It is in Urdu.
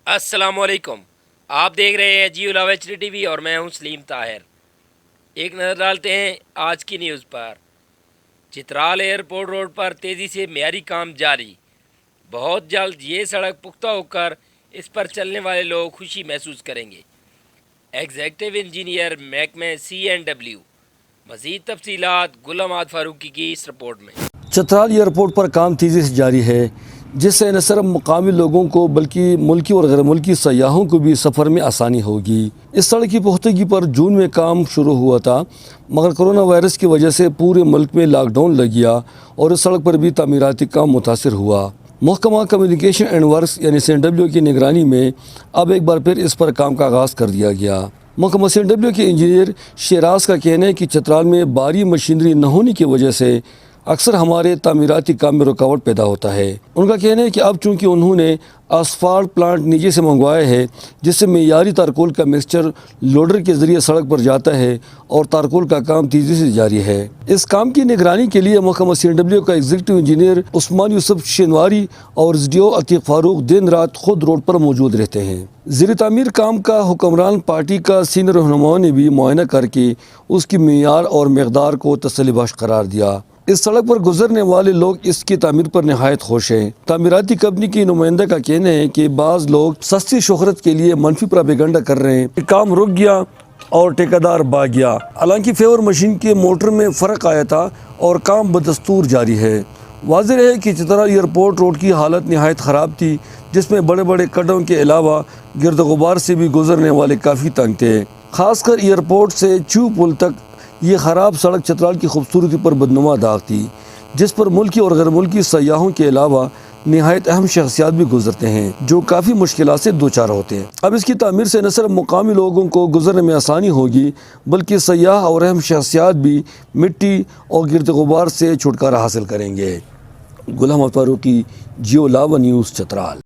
السلام علیکم. آپ دیکھ رہے ہیں Geo live H D T V اور میں ہوں سلیم طاہر. ایک نظر ڈالتے ہیں آج کی نیوز پر. چترال ایئرپورٹ روڈ پر تیزی سے معیاری کام جاری. بہت جلد یہ سڑک پختہ ہو کر اس پر چلنے والے لوگ خوشی محسوس کریں گے. ایگزیکٹو انجینئر محکمہ CNW. مزید تفصیلات گل احمد فاروقی کی اس رپورٹ میں. چترال ایئرپورٹ پر کام تیزی سے جاری ہے، جس سے نہ صرف مقامی لوگوں کو بلکہ ملکی اور غیر ملکی سیاحوں کو بھی سفر میں آسانی ہوگی. اس سڑک کی پختگی پر جون میں کام شروع ہوا تھا، مگر کرونا وائرس کی وجہ سے پورے ملک میں لاک ڈاؤن لگ گیا اور اس سڑک پر بھی تعمیراتی کام متاثر ہوا. محکمہ کمیونیکیشن اینڈ ورکس یعنی CNW کی نگرانی میں اب ایک بار پھر اس پر کام کا آغاز کر دیا گیا. محکمہ CNW کے انجینئر شیراز کا کہنا ہے کہ چترال میں بھاری مشینری نہ ہونے کی وجہ سے اکثر ہمارے تعمیراتی کام میں رکاوٹ پیدا ہوتا ہے. ان کا کہنا ہے کہ اب چونکہ انہوں نے اسفالٹ پلانٹ نیچے سے منگوایا ہے، جس سے معیاری تارکول کا مکسچر لوڈر کے ذریعے سڑک پر جاتا ہے اور تارکول کا کام تیزی سے جاری ہے. اس کام کی نگرانی کے لیے محکمہ CNW کا ایگزیکٹو انجینئر عثمان یوسف شینواری اور SDO عتیق فاروق دن رات خود روڈ پر موجود رہتے ہیں. زیر تعمیر کام کا حکمران پارٹی کا سینئر رہنماؤں نے بھی معائنہ کر کے اس کی معیار اور مقدار کو تسلی بخش قرار دیا. اس سڑک پر گزرنے والے لوگ اس کی تعمیر پر نہایت خوش ہیں. تعمیراتی کمپنی کی نمائندہ کا کہنا ہے کہ بعض لوگ سستی شہرت کے لیے منفی پراپیگنڈا کر رہے ہیں. کام رک گیا اور ٹھیکیدار بھاگ گیا. حالانکہ فیور مشین کے موٹر میں فرق آیا تھا اور کام بدستور جاری ہے. واضح ہے کہ چترال ایئرپورٹ روڈ کی حالت نہایت خراب تھی، جس میں بڑے بڑے کڈوں کے علاوہ گرد غبار سے بھی گزرنے والے کافی تنگ تھے. خاص کر ایئرپورٹ سے چو پل تک یہ خراب سڑک چترال کی خوبصورتی پر بدنما داغ تھی، جس پر ملکی اور غیر ملکی سیاحوں کے علاوہ نہایت اہم شخصیات بھی گزرتے ہیں، جو کافی مشکلات سے دوچار ہوتے ہیں. اب اس کی تعمیر سے نہ صرف مقامی لوگوں کو گزرنے میں آسانی ہوگی، بلکہ سیاح اور اہم شخصیات بھی مٹی اور گرد غبار سے چھٹکارا حاصل کریں گے. گل احمد فاروقی، جیو لاو نیوز، چترال.